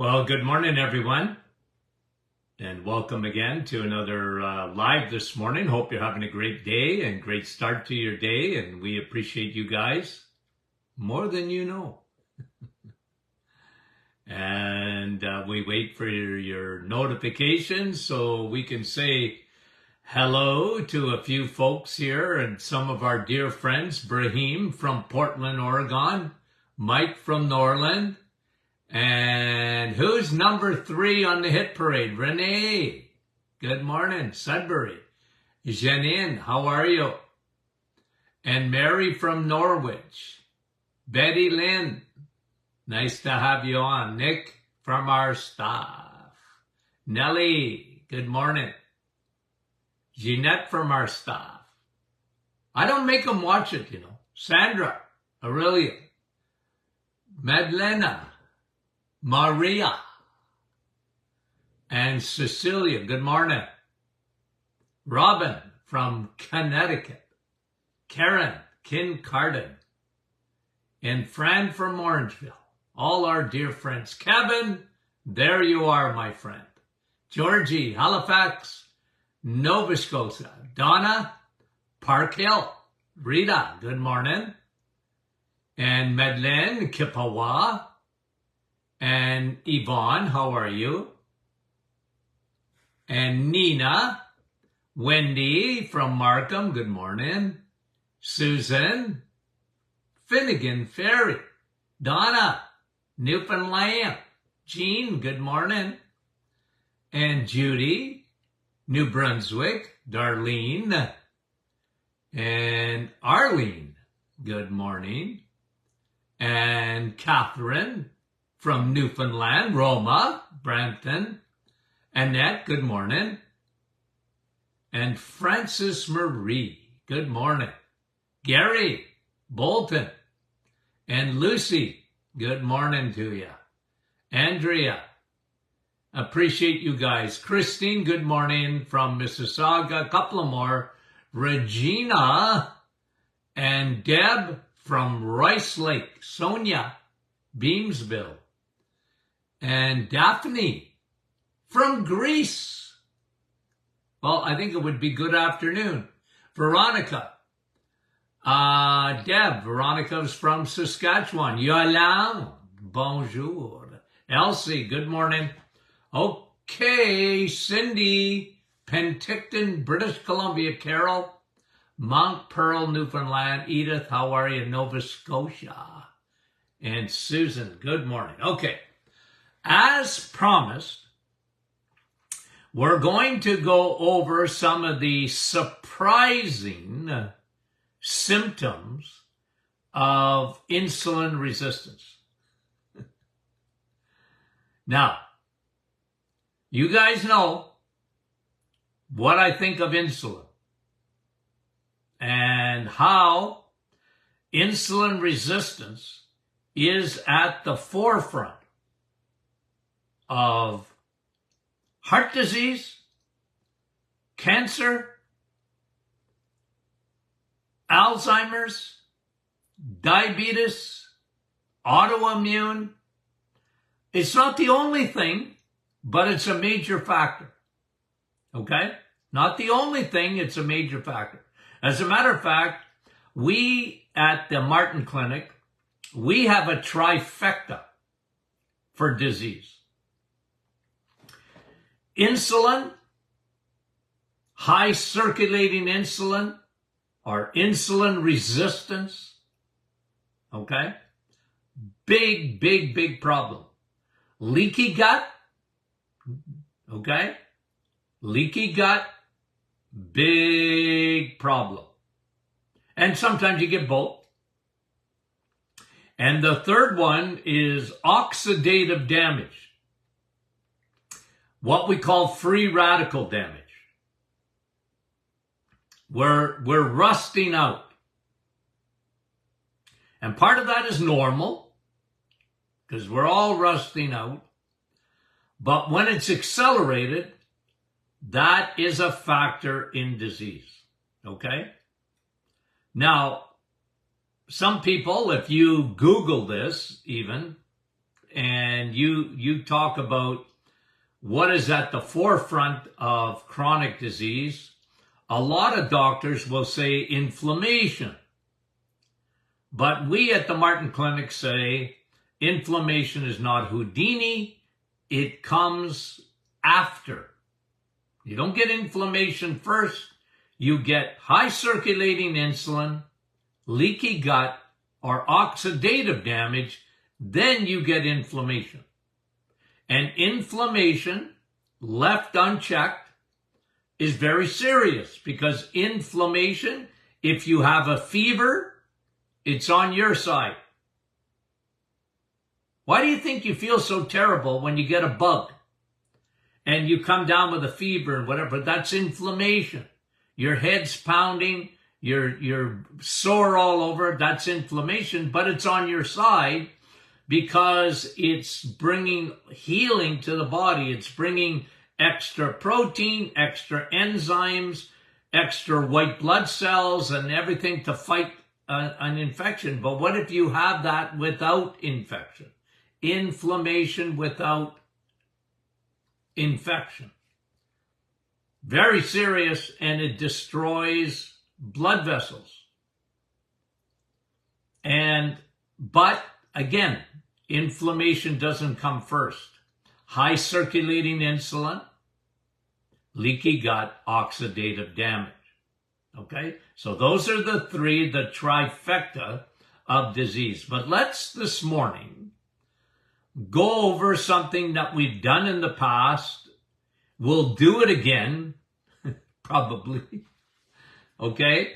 Well, good morning, everyone, and welcome again to another live this morning. Hope you're having a great day and great start to your day, and we appreciate you guys more than you know. And we wait for your notifications so we can say hello to a few folks here and some of our dear friends, Brahim from Portland, Oregon, Mike from Norland, and who's number 3 on the hit parade? Renee. Good morning. Sudbury. Janine, how are you? And Mary from Norwich. Betty Lynn. Nice to have you on. Nick from our staff. Nellie, good morning. Jeanette from our staff. I don't make them watch it, you know. Sandra, Aurelia, Madlena, Maria, and Cecilia, good morning. Robin from Connecticut. Karen, Kincardine, and Fran from Orangeville. All our dear friends. Kevin, there you are, my friend. Georgie, Halifax, Nova Scotia. Donna, Park Hill. Rita, good morning. And Madeleine, Kippawa. And Yvonne, how are you? And Nina, Wendy from Markham, good morning. Susan, Finnegan Ferry. Donna, Newfoundland. Jean, good morning. And Judy, New Brunswick. Darlene. And Arlene, good morning. And Catherine from Newfoundland. Roma, Brampton. Annette, good morning. And Frances Marie, good morning. Gary, Bolton. And Lucy, good morning to you. Andrea, appreciate you guys. Christine, good morning from Mississauga. A couple of more. Regina and Deb from Rice Lake. Sonia, Beamsville. And Daphne from Greece. Well, I think it would be good afternoon. Veronica. Deb, Veronica's from Saskatchewan. Yolande, bonjour. Elsie, good morning. Okay, Cindy, Penticton, British Columbia. Carol, Mount Pearl, Newfoundland. Edith, how are you? Nova Scotia. And Susan, good morning. Okay, as promised, we're going to go over some of the surprising symptoms of insulin resistance. Now, you guys know what I think of insulin and how insulin resistance is at the forefront of heart disease, cancer, Alzheimer's, diabetes, autoimmune. It's not the only thing, but it's a major factor. Okay? Not the only thing, it's a major factor. As a matter of fact, we at the Martin Clinic, we have a trifecta for disease. Insulin, high circulating insulin, or insulin resistance, okay? Big, big, big problem. Leaky gut, okay? Leaky gut, big problem. And sometimes you get both. And the third one is oxidative damage, what we call free radical damage. We're rusting out. And part of that is normal, because we're all rusting out. But when it's accelerated, that is a factor in disease. Okay? Now, some people, if you Google this even, and you talk about what is at the forefront of chronic disease, a lot of doctors will say inflammation. But we at the Martin Clinic say inflammation is not Houdini. It comes after. You don't get inflammation first. You get high circulating insulin, leaky gut, or oxidative damage. Then you get inflammation. And inflammation, left unchecked, is very serious, because inflammation, if you have a fever, it's on your side. Why do you think you feel so terrible when you get a bug and you come down with a fever and whatever? That's inflammation. Your head's pounding, you're sore all over, that's inflammation, but it's on your side because it's bringing healing to the body. It's bringing extra protein, extra enzymes, extra white blood cells, and everything to fight an infection. But what if you have that without infection? Inflammation without infection. Very serious, and it destroys blood vessels. But again, inflammation doesn't come first. High circulating insulin, leaky gut, oxidative damage. Okay? So those are the three, the trifecta of disease. But let's this morning go over something that we've done in the past. We'll do it again, probably. Okay?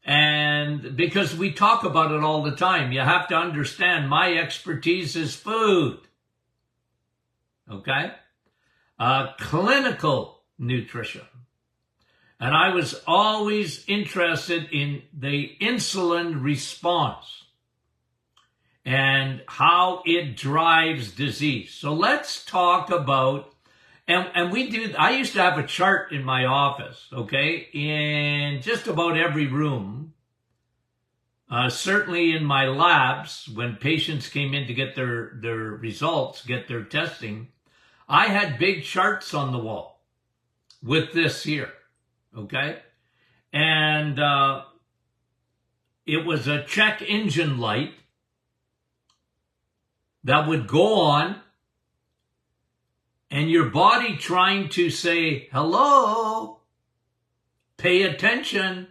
And because we talk about it all the time, you have to understand my expertise is food. Okay? Clinical nutrition. And I was always interested in the insulin response and how it drives disease. So let's talk about, and we do, I used to have a chart in my office, okay, in just about every room. Certainly in my labs, when patients came in to get their results, get their testing, I had big charts on the wall with this here, okay? And it was a check engine light that would go on, and your body trying to say, hello, pay attention.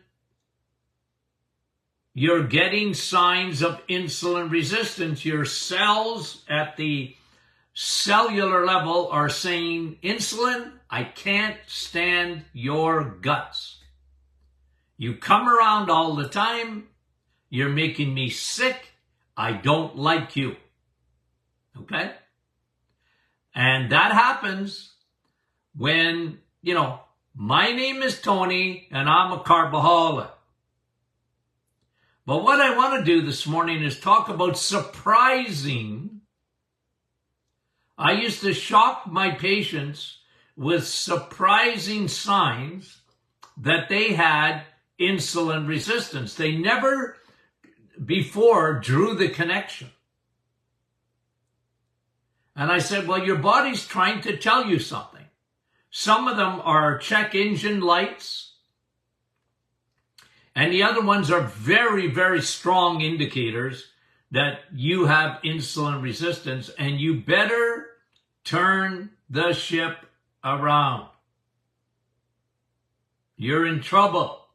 You're getting signs of insulin resistance. Your cells at the cellular level are saying, insulin, I can't stand your guts. You come around all the time. You're making me sick. I don't like you. Okay? And that happens when, my name is Tony and I'm a carboholic. But what I want to do this morning is talk about surprising. I used to shock my patients with surprising signs that they had insulin resistance. They never before drew the connection. And I said, well, your body's trying to tell you something. Some of them are check engine lights, and the other ones are very, very strong indicators that you have insulin resistance, and you better turn the ship around. You're in trouble.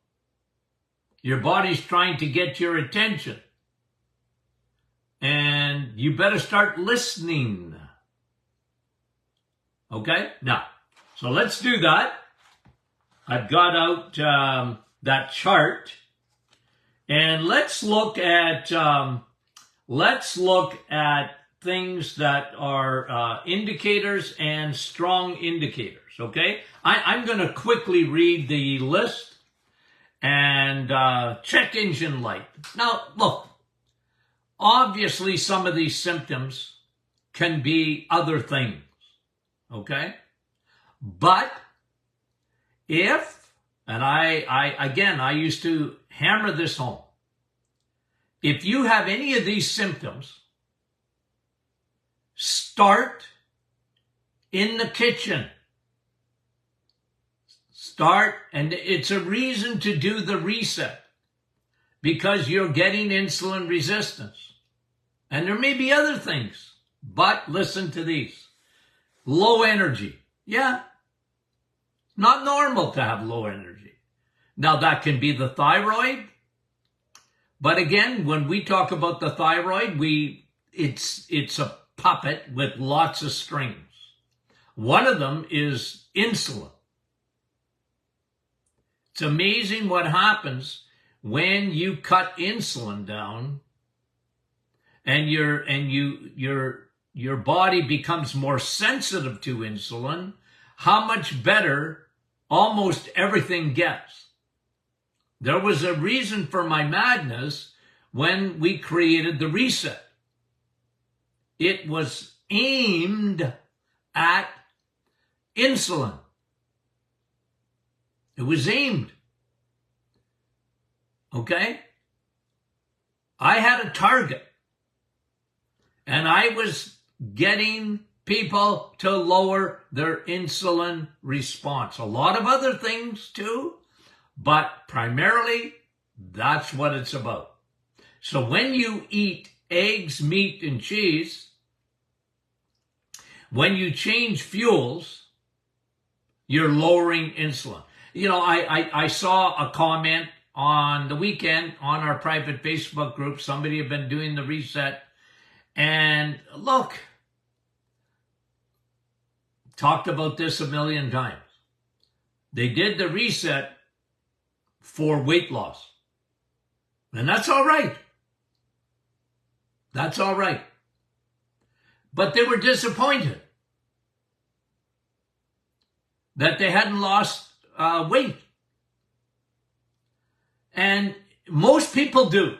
Your body's trying to get your attention, and you better start listening. Okay? Now, so let's do that. I've got out that chart, and let's look at things that are indicators and strong indicators. Okay, I'm going to quickly read the list. And check engine light. Now, look, obviously some of these symptoms can be other things. Okay, but if, and I used to hammer this home, if you have any of these symptoms, Start in the kitchen. Start, and it's a reason to do the reset because you're getting insulin resistance. And there may be other things, but listen to these. Low energy. Yeah, not normal to have low energy. Now that can be the thyroid. But again, when we talk about the thyroid, it's a puppet with lots of strings. One of them is insulin. It's amazing what happens when you cut insulin down and your body becomes more sensitive to insulin, how much better almost everything gets. There was a reason for my madness when we created the reset. It was aimed at insulin. It was aimed. Okay? I had a target. And I was getting people to lower their insulin response. A lot of other things too, but primarily that's what it's about. So when you eat eggs, meat, and cheese, when you change fuels, you're lowering insulin. You know, I saw a comment on the weekend on our private Facebook group. Somebody had been doing the reset. And look, talked about this a million times. They did the reset for weight loss. And that's all right. That's all right. But they were disappointed that they hadn't lost weight. And most people do.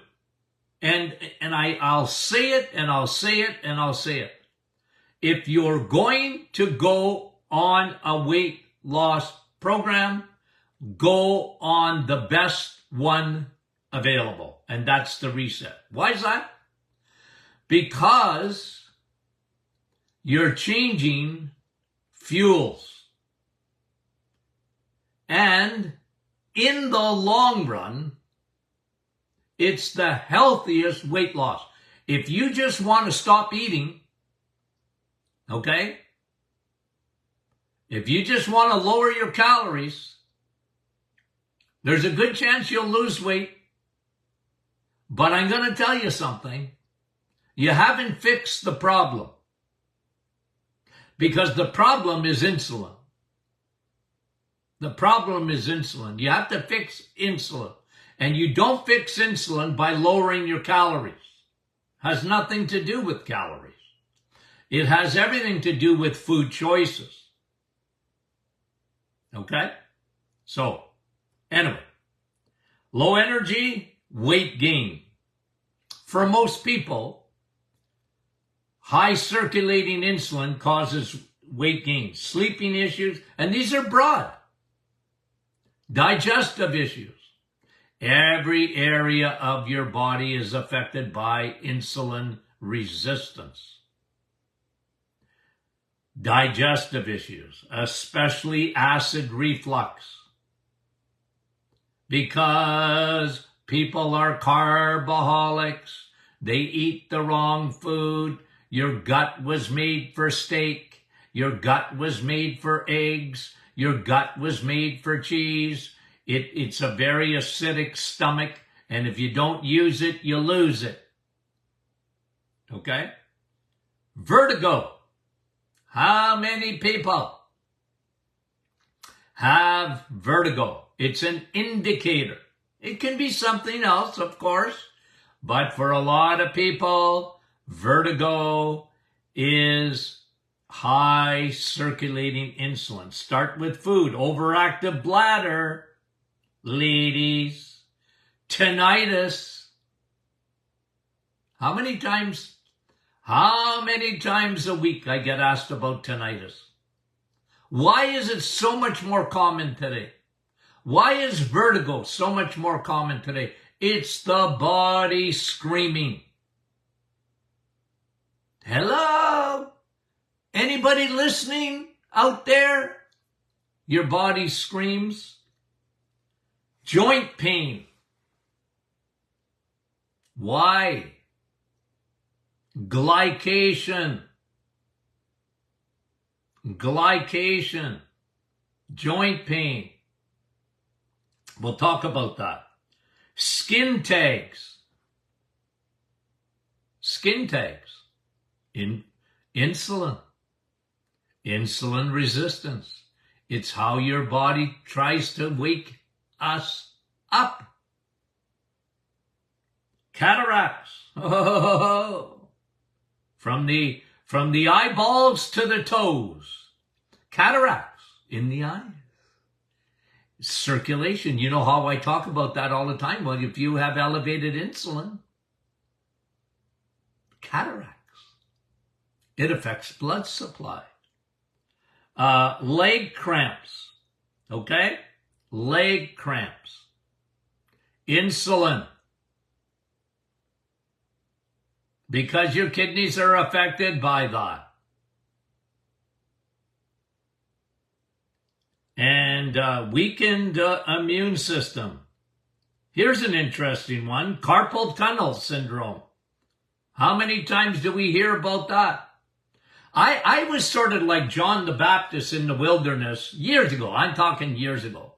And I'll say it, and I'll say it, and I'll say it. If you're going to go on a weight loss program, go on the best one available. And that's the reset. Why is that? Because you're changing fuels. And in the long run, it's the healthiest weight loss. If you just want to stop eating, okay? If you just want to lower your calories, there's a good chance you'll lose weight. But I'm going to tell you something. You haven't fixed the problem. Because the problem is insulin. The problem is insulin. You have to fix insulin. And you don't fix insulin by lowering your calories. Has nothing to do with calories. It has everything to do with food choices. Okay? So, anyway. Low energy, weight gain. For most people, high circulating insulin causes weight gain. Sleeping issues, and these are broad. Digestive issues. Every area of your body is affected by insulin resistance. Digestive issues, especially acid reflux. Because people are carboholics, they eat the wrong food. Your gut was made for steak. Your gut was made for eggs. Your gut was made for cheese. It's a very acidic stomach, and if you don't use it, you lose it. Okay? Vertigo. How many people have vertigo? It's an indicator. It can be something else, of course, but for a lot of people, vertigo is high circulating insulin. Start with food. Overactive bladder. Ladies, tinnitus. How many times a week I get asked about tinnitus? Why is it so much more common today? Why is vertigo so much more common today? It's the body screaming. Hello? Anybody listening out there? Your body screams. Joint pain. Why? Glycation. Glycation. Joint pain. We'll talk about that. Skin tags. Skin tags. Insulin. Insulin resistance. It's how your body tries to wake us up. Cataracts. Oh, from the eyeballs to the toes. Cataracts in the eyes. Circulation. You know how I talk about that all the time. Well, if you have elevated insulin, cataracts. It affects blood supply. Leg cramps. Okay? Leg cramps. Insulin. Because your kidneys are affected by that. And weakened immune system. Here's an interesting one. Carpal tunnel syndrome. How many times do we hear about that? I was sort of like John the Baptist in the wilderness years ago. I'm talking years ago.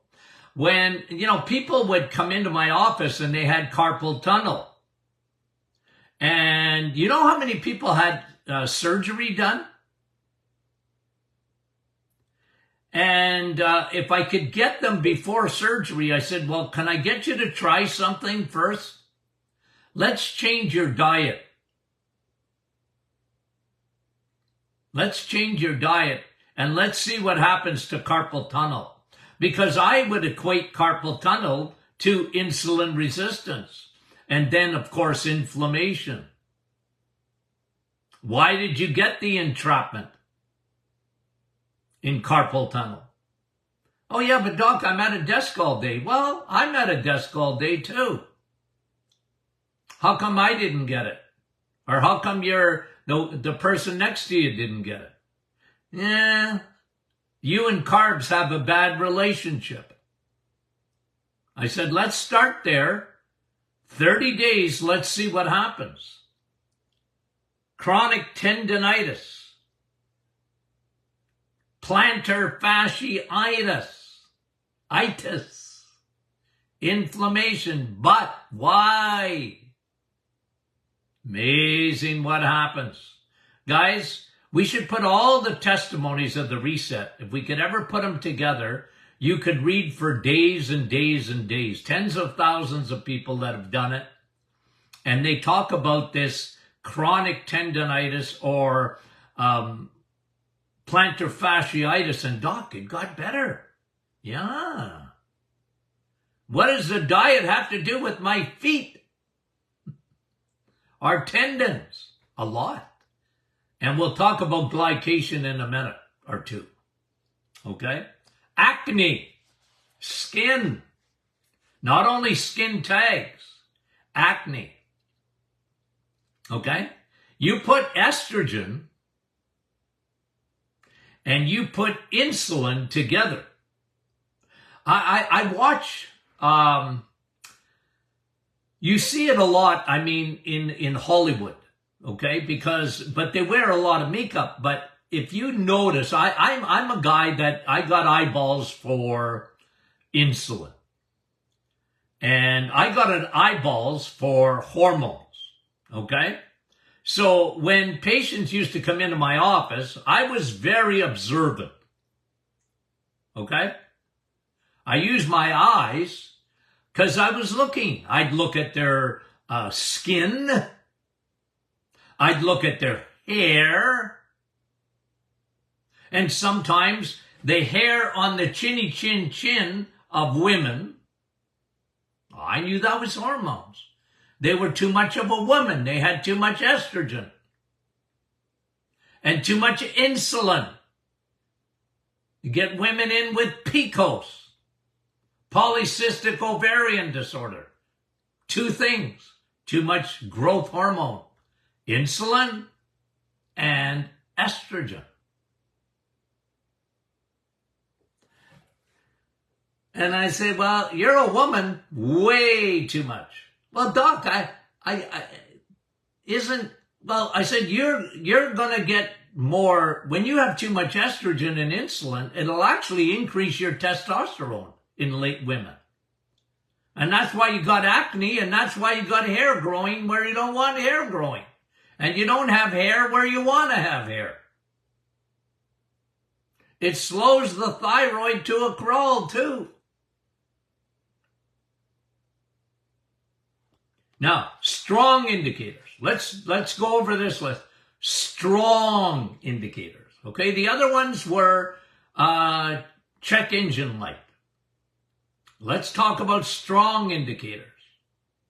When, people would come into my office and they had carpal tunnel. And you know how many people had surgery done? And if I could get them before surgery, I said, well, can I get you to try something first? Let's change your diet. Let's change your diet and let's see what happens to carpal tunnel. Because I would equate carpal tunnel to insulin resistance. And then, of course, inflammation. Why did you get the entrapment in carpal tunnel? Oh, yeah, but doc, I'm at a desk all day. Well, I'm at a desk all day too. How come I didn't get it? Or how come the person next to you didn't get it? Yeah, you and carbs have a bad relationship. I said, let's start there. 30 days, let's see what happens. Chronic tendinitis. Plantar fasciitis. Inflammation. But why? Amazing what happens. Guys, we should put all the testimonies of the reset. If we could ever put them together, you could read for days and days and days. Tens of thousands of people that have done it. And they talk about this chronic tendinitis or plantar fasciitis. And doc, it got better. Yeah. What does the diet have to do with my feet? Our tendons? A lot. And we'll talk about glycation in a minute or two. Okay? Acne. Skin. Not only skin tags. Acne. Okay? You put estrogen and you put insulin together. I watch, you see it a lot, I mean, in Hollywood, okay? But they wear a lot of makeup. But if you notice, I'm a guy that I got eyeballs for insulin. And I got an eyeballs for hormones, okay? So when patients used to come into my office, I was very observant, okay? I used my eyes because I was looking. I'd look at their skin. I'd look at their hair. And sometimes the hair on the chinny chin of women, I knew that was hormones. They were too much of a woman. They had too much estrogen and too much insulin. You get women in with PCOS, polycystic ovarian disorder. Two things. Too much growth hormone. Insulin and estrogen. And I say, well, you're a woman, way too much. Well, doc, I said, you're going to get more, when you have too much estrogen and insulin, it'll actually increase your testosterone in late women. And that's why you got acne, and that's why you got hair growing where you don't want hair growing. And you don't have hair where you want to have hair. It slows the thyroid to a crawl too. Now, strong indicators. Let's go over this list. Strong indicators. Okay, the other ones were check engine light. Let's talk about strong indicators.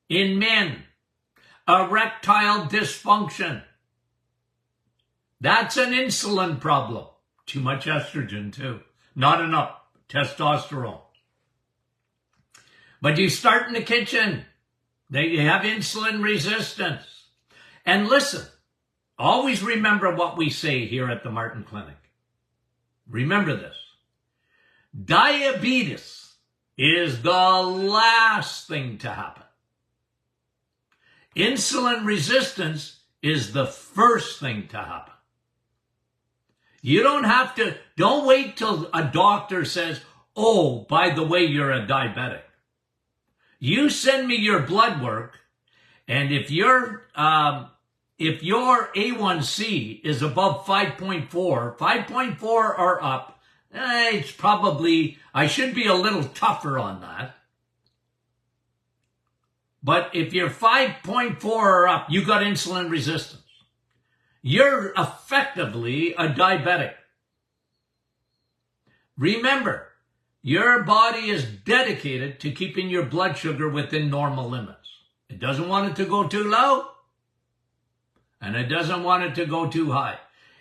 In men, erectile dysfunction. That's an insulin problem. Too much estrogen too. Not enough testosterone. But you start in the kitchen. They have insulin resistance. And listen, always remember what we say here at the Martin Clinic. Remember this. Diabetes is the last thing to happen. Insulin resistance is the first thing to happen. You don't wait till a doctor says, oh, by the way, you're a diabetic. You send me your blood work, and if your A1C is above 5.4 or up, it's probably, I should be a little tougher on that. But if you're 5.4 or up, you got insulin resistance. You're effectively a diabetic. Remember, your body is dedicated to keeping your blood sugar within normal limits. It doesn't want it to go too low, and it doesn't want it to go too high.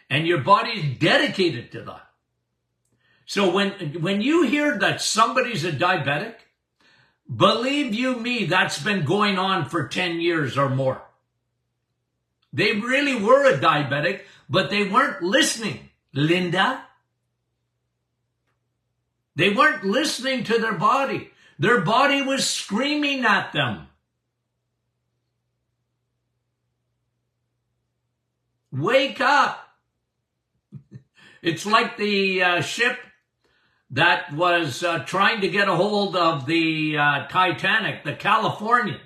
And your body is dedicated to that. So when you hear that somebody's a diabetic, believe you me, that's been going on for 10 years or more. They really were a diabetic, but they weren't listening, Linda. They weren't listening to their body. Their body was screaming at them. Wake up. It's like the ship that was trying to get a hold of the Titanic, the Californian.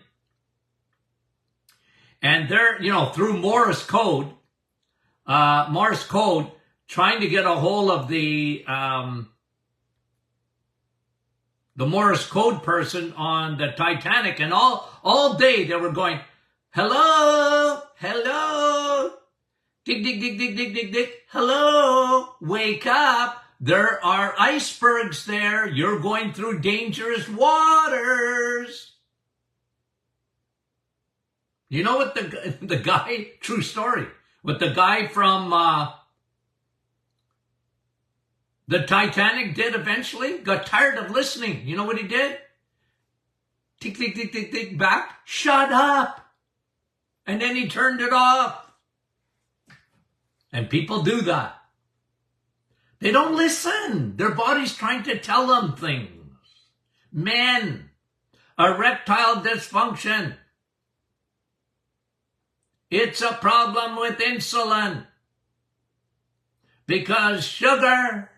And they're, through Morse code, trying to get a hold of the Morse code person on the Titanic, and all day they were going, hello, hello, dig, dig, dig, dig, dig, dig, dig, hello, wake up, there are icebergs there, you're going through dangerous waters. You know what the guy, true story, what the guy from the Titanic did eventually? Got tired of listening. You know what he did? Tick, tick, tick, tick, tick, back. Shut up. And then he turned it off. And people do that. They don't listen. Their body's trying to tell them things. Men, erectile dysfunction. It's a problem with insulin. Because sugar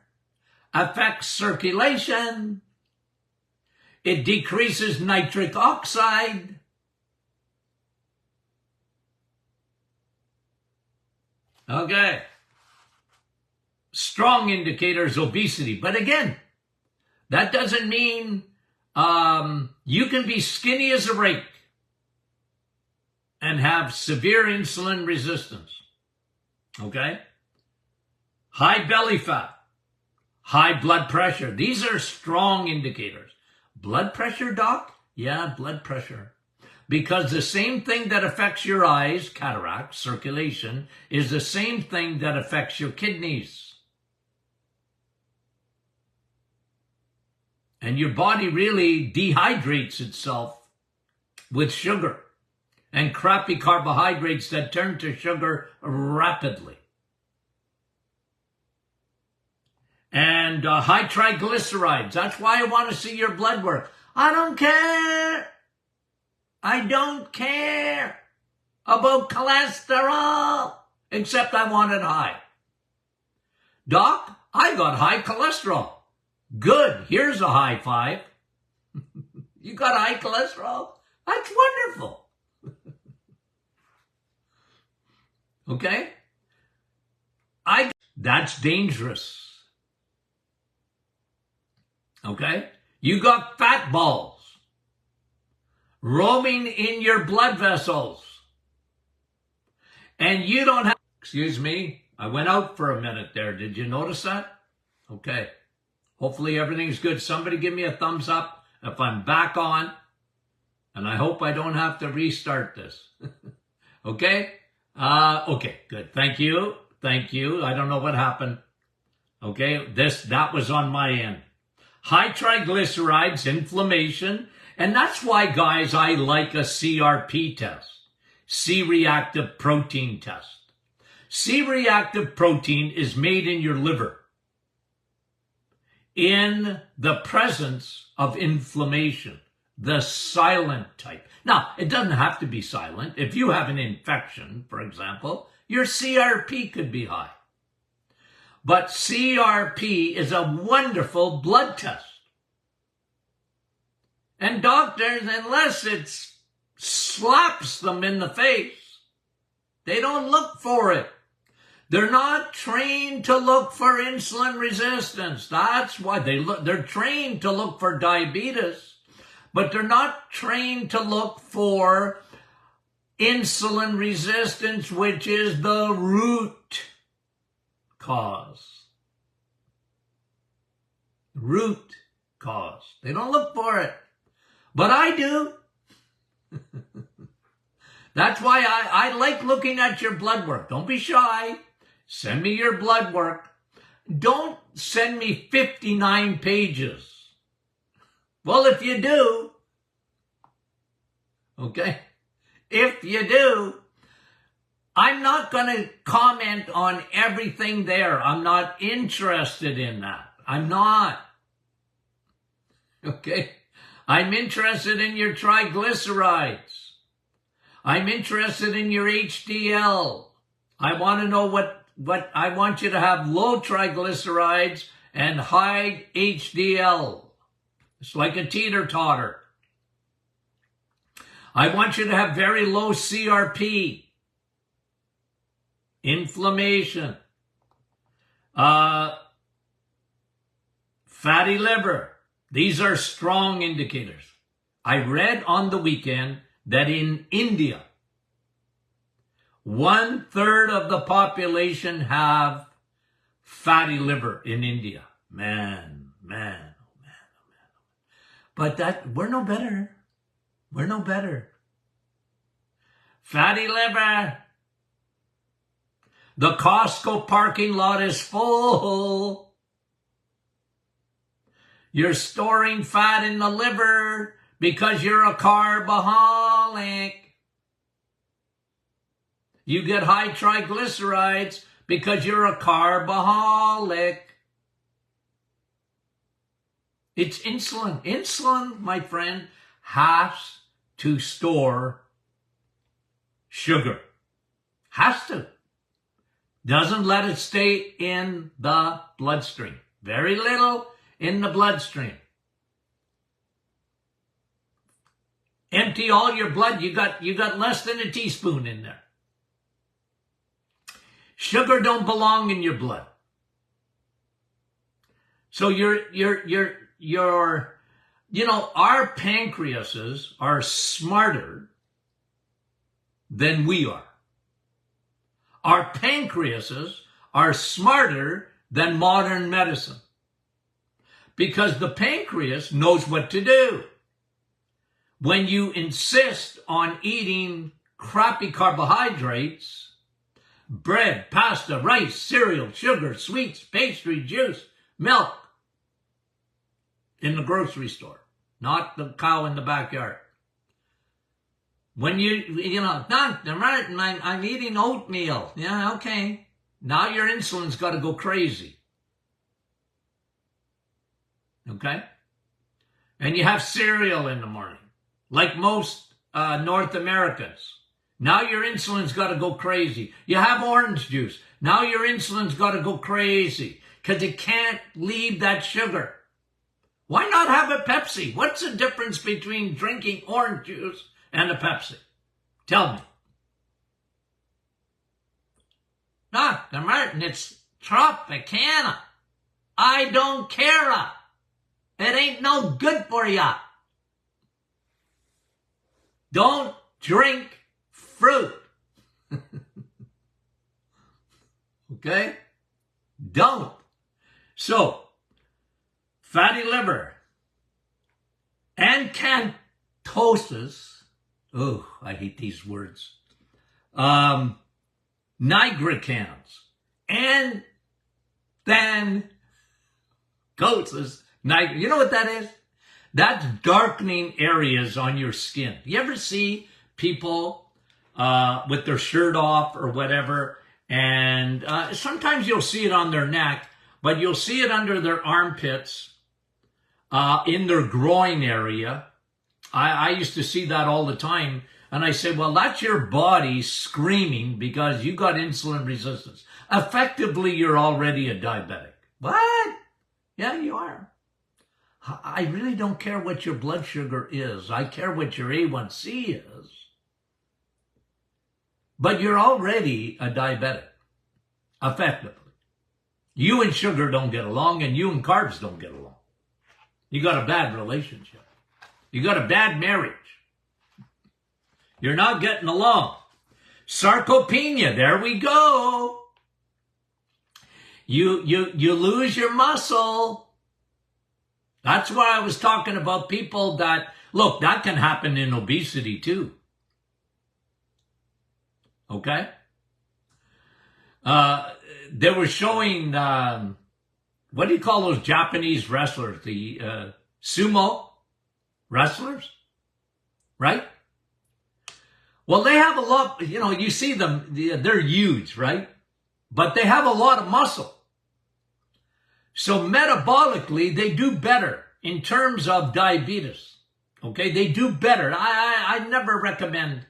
affects circulation. It decreases nitric oxide. Okay. Strong indicators, obesity. But again, that doesn't mean you can be skinny as a rake and have severe insulin resistance. Okay? High belly fat. High blood pressure. These are strong indicators. Blood pressure, doc? Yeah, blood pressure. Because the same thing that affects your eyes, cataract, circulation, is the same thing that affects your kidneys. And your body really dehydrates itself with sugar and crappy carbohydrates that turn to sugar rapidly. and high triglycerides. That's why I want to see your blood work. I don't care. I don't care about cholesterol, except I want it high. Doc, I got high cholesterol. Good. Here's a high five. You got high cholesterol? That's wonderful. Okay? That's dangerous. Okay? You got fat balls roaming in your blood vessels. And you don't have, excuse me, I went out for a minute there. Did you notice that? Okay. Hopefully everything's good. Somebody give me a thumbs up if I'm back on. And I hope I don't have to restart this. Okay? Okay, good. Thank you. Thank you. I don't know what happened. Okay, that was on my end. High triglycerides, inflammation, and that's why, guys, I like a CRP test, C-reactive protein test. C-reactive protein is made in your liver in the presence of inflammation, the silent type. Now, it doesn't have to be silent. If you have an infection, for example, your CRP could be high. But CRP is a wonderful blood test. And doctors, unless it slaps them in the face, they don't look for it. They're not trained to look for insulin resistance. That's why they're trained to look for diabetes, but they're not trained to look for insulin resistance, which is the root cause. Root cause. They don't look for it. But I do. That's why I like looking at your blood work. Don't be shy. Send me your blood work. Don't send me 59 pages. Well, if you do, okay, if you do, I'm not going to comment on everything there. I'm not interested in that. I'm not. Okay? I'm interested in your triglycerides. I'm interested in your HDL. I want to know what I want you to have low triglycerides and high HDL. It's like a teeter-totter. I want you to have very low CRP. Inflammation. Fatty liver. These are strong indicators. I read on the weekend that in India, 1/3 of the population have fatty liver in India. Man. But we're no better. We're no better. Fatty liver. The Costco parking lot is full. You're storing fat in the liver because you're a carbaholic. You get high triglycerides because you're a carbaholic. It's insulin. Insulin, my friend, has to store sugar. Has to. Doesn't let it stay in the bloodstream. Very little in the bloodstream. Empty all your blood. You got less than a teaspoon in there. Sugar don't belong in your blood. So our pancreases are smarter than we are. Our pancreases are smarter than modern medicine. Because the pancreas knows what to do. When you insist on eating crappy carbohydrates, bread, pasta, rice, cereal, sugar, sweets, pastry, juice, milk, in the grocery store, not the cow in the backyard. When Dr. Martin, I'm eating oatmeal. Yeah, okay. Now your insulin's got to go crazy. Okay? And you have cereal in the morning, like most North Americans. Now your insulin's got to go crazy. You have orange juice. Now your insulin's got to go crazy because it can't leave that sugar. Why not have a Pepsi? What's the difference between drinking orange juice and a Pepsi? Tell me. Dr. Martin, it's Tropicana. I don't care. It ain't no good for ya. Don't drink fruit. Okay? Don't. So, fatty liver and ketosis. Oh, I hate these words. Nigricans and then ketosis. You know what that is? That's darkening areas on your skin. You ever see people with their shirt off or whatever, and sometimes you'll see it on their neck, but you'll see it under their armpits, in their groin area. I used to see that all the time, and I said, well, that's your body screaming because you got insulin resistance. Effectively, you're already a diabetic. What? Yeah, you are. I really don't care what your blood sugar is. I care what your A1C is. But you're already a diabetic, effectively. You and sugar don't get along, and you and carbs don't get along. You got a bad relationship. You got a bad marriage. You're not getting along. Sarcopenia, there we go. You lose your muscle. That's why I was talking about people that, look, that can happen in obesity too. Okay? They were showing, what do you call those Japanese wrestlers? The sumo wrestlers? Right? Well, they have a lot, you see them, they're huge, right? But they have a lot of muscle. So metabolically, they do better in terms of diabetes. Okay, they do better. I never recommend,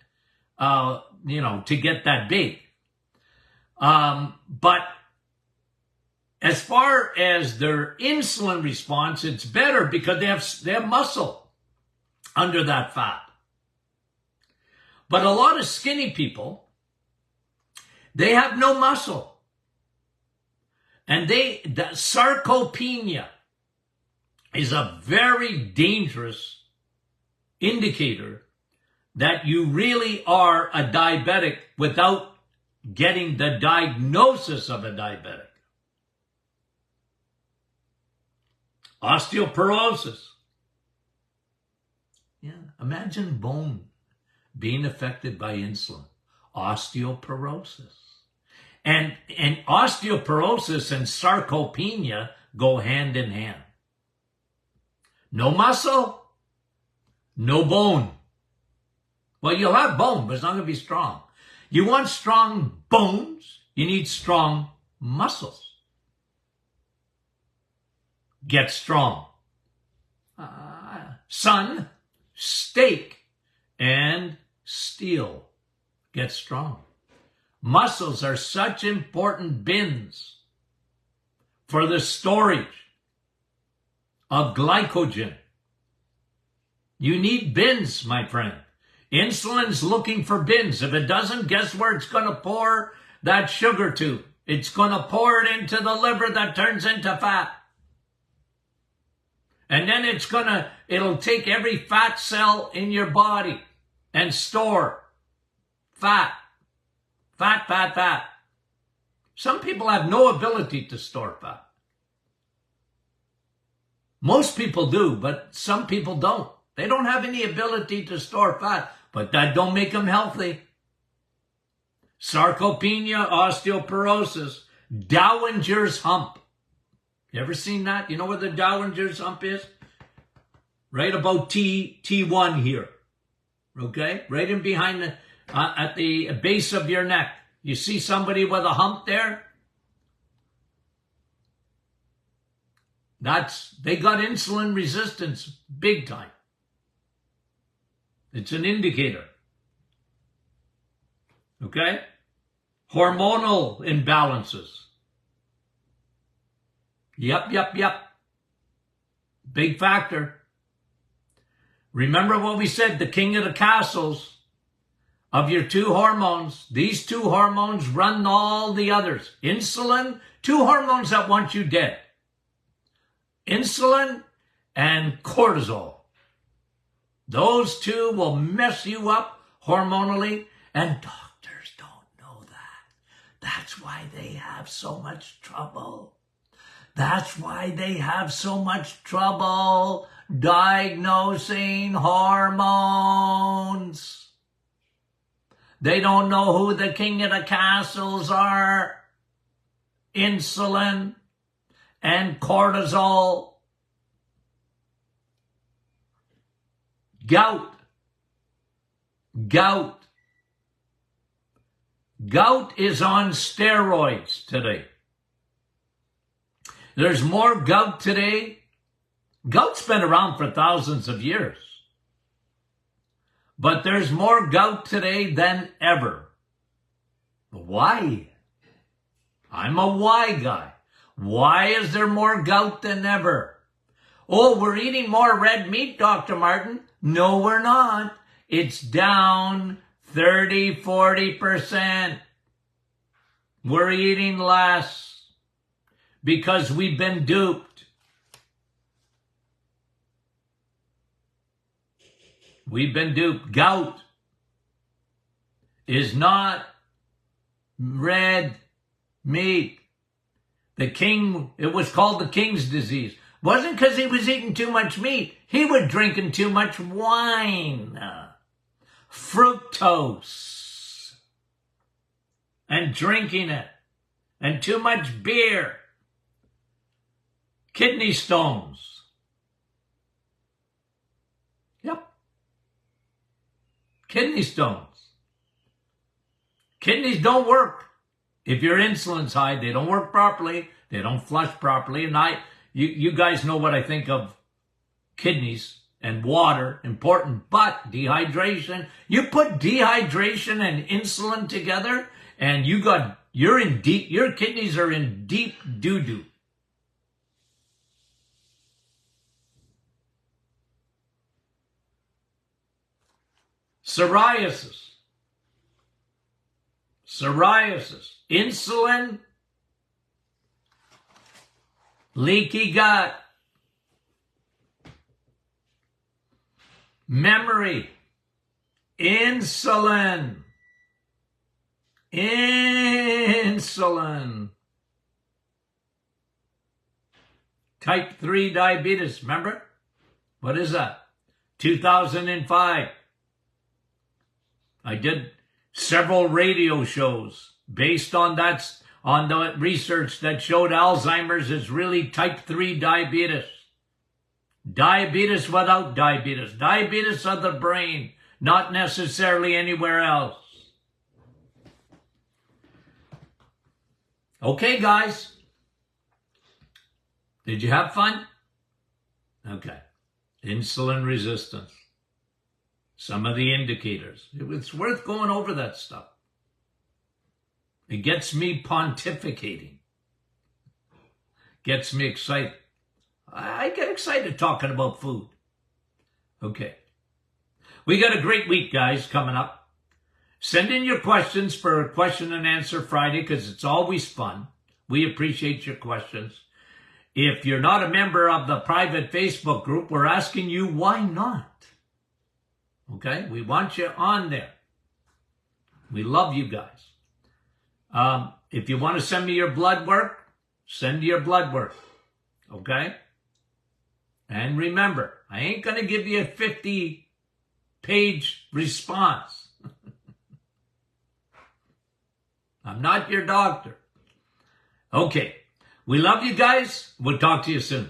to get that big. But as far as their insulin response, it's better because they have muscle under that fat. But a lot of skinny people, they have no muscle. And the sarcopenia is a very dangerous indicator that you really are a diabetic without getting the diagnosis of a diabetic. Osteoporosis. Yeah, imagine bone being affected by insulin. Osteoporosis. And osteoporosis and sarcopenia go hand in hand. No muscle, no bone. Well, you'll have bone, but it's not going to be strong. You want strong bones, you need strong muscles. Get strong. Sun, steak, and steel. Get strong. Muscles are such important bins for the storage of glycogen. You need bins, my friend. Insulin's looking for bins. If it doesn't, guess where it's going to pour that sugar to? It's going to pour it into the liver that turns into fat. And then it'll take every fat cell in your body and store fat. Fat. Some people have no ability to store fat. Most people do, but some people don't. They don't have any ability to store fat, but that don't make them healthy. Sarcopenia, osteoporosis, Dowinger's hump. You ever seen that? You know where the Dowinger's hump is? Right about T1 here. Okay? Right in behind the... at the base of your neck. You see somebody with a hump there? They got insulin resistance big time. It's an indicator. Okay? Hormonal imbalances. Yep. Big factor. Remember what we said, the king of the castles of your two hormones. These two hormones run all the others. Insulin, two hormones that want you dead. Insulin and cortisol. Those two will mess you up hormonally, and doctors don't know that. That's why they have so much trouble. That's why they have so much trouble diagnosing hormones. They don't know who the king of the castles are. Insulin and cortisol. Gout. Gout is on steroids today. There's more gout today. Gout's been around for thousands of years. But there's more gout today than ever. Why? I'm a why guy. Why is there more gout than ever? Oh, we're eating more red meat, Dr. Martin. No, we're not. It's down 30-40%. We're eating less because we've been duped. We've been duped. Gout is not red meat. It was called the king's disease. Wasn't because he was eating too much meat. He was drinking too much wine, fructose, and drinking it, and too much beer, kidney stones. Yep. Kidney stones. Kidneys don't work. If your insulin's high, they don't work properly. They don't flush properly. And you guys know what I think of kidneys and water, important, but dehydration. You put dehydration and insulin together, and your kidneys are in deep doo-doo. Psoriasis, insulin, leaky gut, memory, insulin, type 3 diabetes, remember? What is that? 2005. I did several radio shows based on the research that showed Alzheimer's is really type 3 diabetes. Diabetes without diabetes. Diabetes of the brain, not necessarily anywhere else. Okay, guys. Did you have fun? Okay. Insulin resistance. Some of the indicators. It's worth going over that stuff. It gets me pontificating. Gets me excited. I get excited talking about food. Okay. We got a great week, guys, coming up. Send in your questions for Question and Answer Friday because it's always fun. We appreciate your questions. If you're not a member of the private Facebook group, we're asking you why not. Okay? We want you on there. We love you guys. If you want to send me your blood work, send your blood work. Okay? And remember, I ain't going to give you a 50-page response. I'm not your doctor. Okay. We love you guys. We'll talk to you soon.